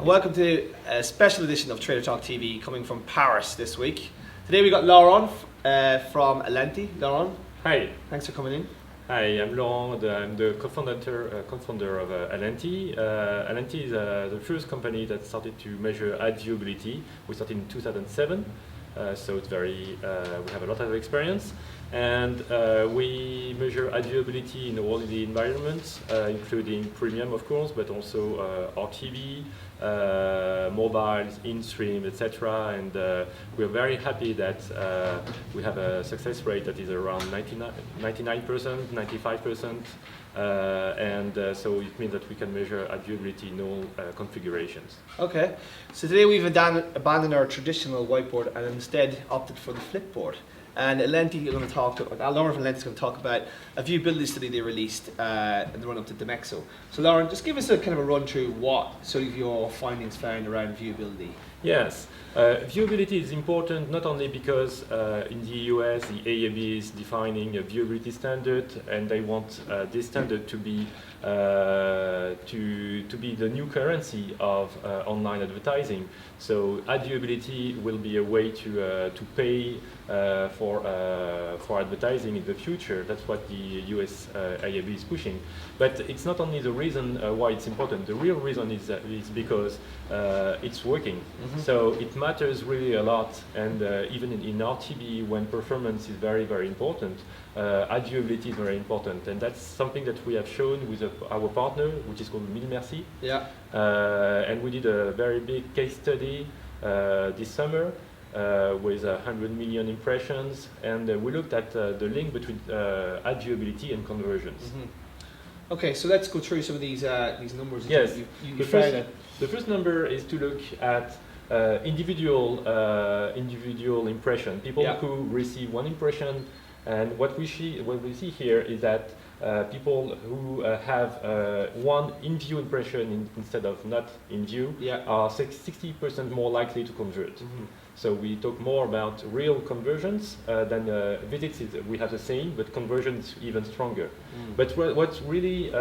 welcome to a special edition of Trader Talk TV coming from Paris this week. Today we got Laurent from Alenty. Laurent, Hi. thanks for coming in. Hi, I'm Laurent. I'm the co-founder of Alenty. Alenty is the first company that started to measure AdViewability. We started in 2007, so it's we have a lot of experience. And we measure AdViewability in all the environments, including premium, of course, but also RTV, mobiles, in-stream, etc. And we're very happy that we have a success rate that is around 99%, 95%, so it means that we can measure AdViewability in all configurations. Okay, so today we've abandoned our traditional whiteboard and instead opted for the flipboard. And Alenty is going to talk to, Laurent from Alenty is going to talk about a viewability study they released in the run up to Demexo. So Laurent, just give us a kind of a run through what sort of your findings found around viewability. Yes, viewability is important not only because in the US the AAB is defining a viewability standard and they want this standard to be the new currency of online advertising. So AdViewability will be a way to pay for advertising in the future. That's what the US AAB is pushing. But it's not only the reason why it's important. The real reason is because it's working. Mm-hmm. So it matters really a lot, and even in RTV, when performance is very, very important, AdViewability is very important, and that's something that we have shown with our partner, which is called Mille Merci. Yeah. And we did a very big case study this summer with 100 million impressions, and we looked at the link between AdViewability and conversions. Mm-hmm. Okay, so let's go through some of these numbers. Yes. The first number is to look at individual impression, people who receive one impression, and what we see here is that people who have one in-view impression instead of not in-view are 60% more likely to convert. Mm-hmm. So we talk more about real conversions than visits. We have the same, but conversions even stronger. Mm. But what's really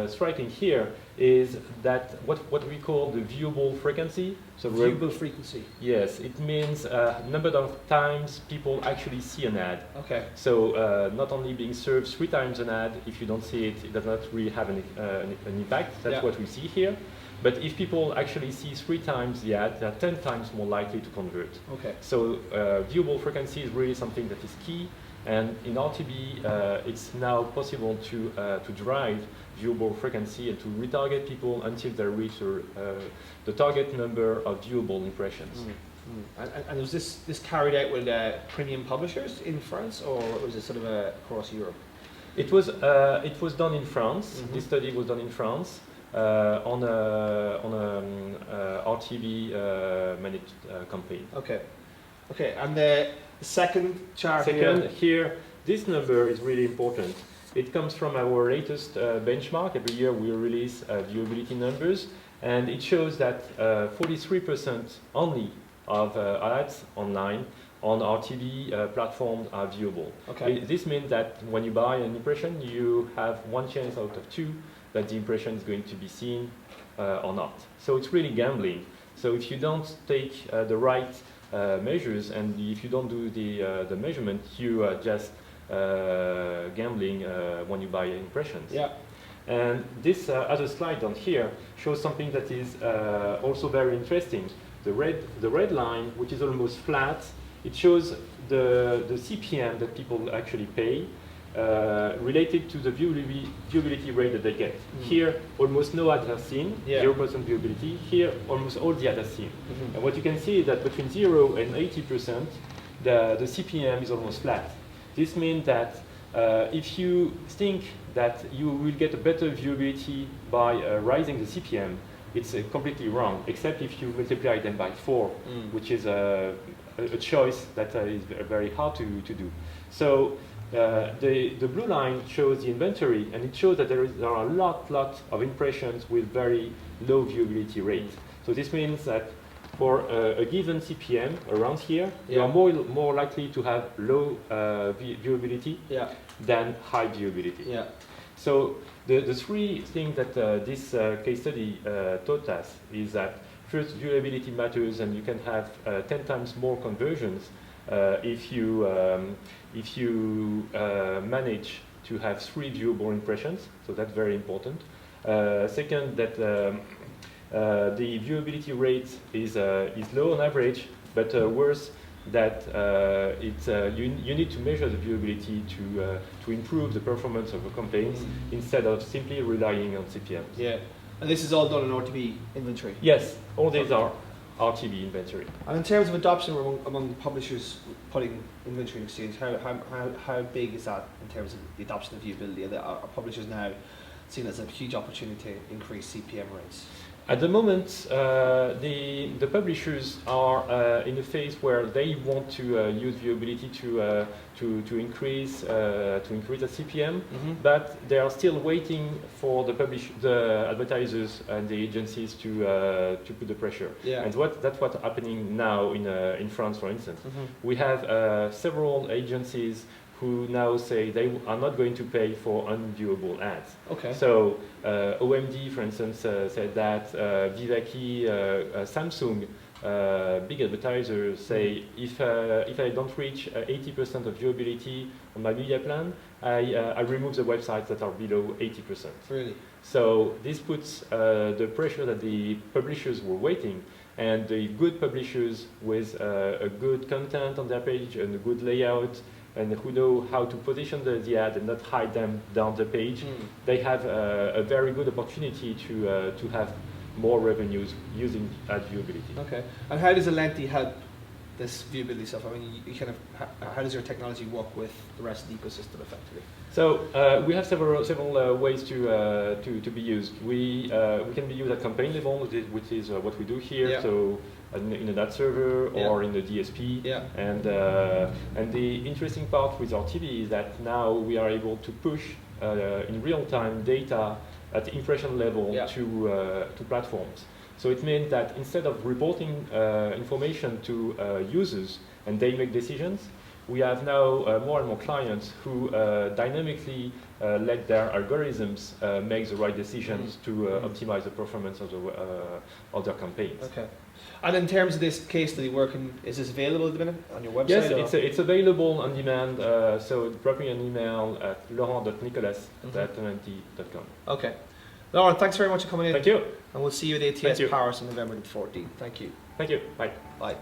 striking here is that what we call the viewable frequency. So viewable frequency. Yes, it means number of times people actually see an ad. Okay. So not only being served 3 times an ad, if you don't see it, it does not really have an impact. That's what we see here. But if people actually see 3 times the ad, they're 10 times more likely to convert. Okay. So viewable frequency is really something that is key. And in RTV, it's now possible to drive viewable frequency and to retarget people until they reach the target number of viewable impressions. Mm. And was this carried out with premium publishers in France, or was it sort of across Europe? It was done in France. Mm-hmm. This study was done in France. On a RTV managed campaign. Okay, and the second chart here, this number is really important. It comes from our latest benchmark. Every year we release viewability numbers, and it shows that 43% only of ads online on RTV platforms are viewable. Okay. This means that when you buy an impression, you have 1 chance out of 2 that the impression is going to be seen or not. So it's really gambling. So if you don't take the right measures and if you don't do the measurement, you are just gambling when you buy impressions. Yeah. And this other slide down here shows something that is also very interesting. The red line, which is almost flat, it shows the CPM that people actually pay. Related to the viewability rate that they get. Mm. Here, almost no ads are seen, 0% viewability. Here, almost all the ads are seen. Mm-hmm. And what you can see is that between 0 and 80%, the CPM is almost flat. This means that if you think that you will get a better viewability by raising the CPM, it's completely wrong, except if you multiply them by 4, which is a choice that is very hard to do. So the blue line shows the inventory, and it shows that there are a lot of impressions with very low viewability rate. So this means that for a given CPM around here, you are more likely to have low viewability than high viewability. Yeah. So the three things that this case study taught us is that first, viewability matters, and you can have 10 times more conversions if you manage to have 3 viewable impressions. So that's very important. Second, that the viewability rate is low on average, but worse that you need to measure the viewability to improve the performance of the campaigns instead of simply relying on CPM. Yeah, and this is all done in RTB inventory. Yes, all these are RTB inventory. And in terms of adoption among publishers putting inventory in exchange, how big is that in terms of the adoption of viewability? Are publishers now seen as a huge opportunity to increase CPM rates? At the moment, the publishers are in a phase where they want to use viewability to increase the CPM, but they are still waiting for the advertisers and the agencies to put the pressure. Yeah. And that's what's happening now in France, for instance. We have several agencies who now say they are not going to pay for unviewable ads. Okay. So OMD, for instance, said that. Vivaki, Samsung, big advertisers say if I don't reach 80% of viewability on my media plan, I remove the websites that are below 80%. Really? So this puts the pressure that the publishers were waiting, and the good publishers with a good content on their page and a good layout, and who know how to position the ad and not hide them down the page, they have a very good opportunity to have more revenues using AdViewability. Okay. And how does Alenty help this viewability stuff? I mean, you kind of how does your technology work with the rest of the ecosystem effectively? So we have several ways to be used. We can be used at campaign level, which is what we do here. Yeah. So in an ad server or in the DSP. Yeah. And the interesting part with our TV is that now we are able to push in real time data at the impression level to platforms. So it means that instead of reporting information to users and they make decisions, we have now more and more clients who dynamically let their algorithms make the right decisions to optimize the performance of their campaigns. Okay. And in terms of this case study, is this available at the minute on your website? Yes, it's available on demand. So drop me an email at laurent.nicolas@alenty.com. Okay. Laurent, thanks very much for coming in. Thank you. And we'll see you at ATS Paris on November the 14th. Thank you. Thank you. Bye. Bye.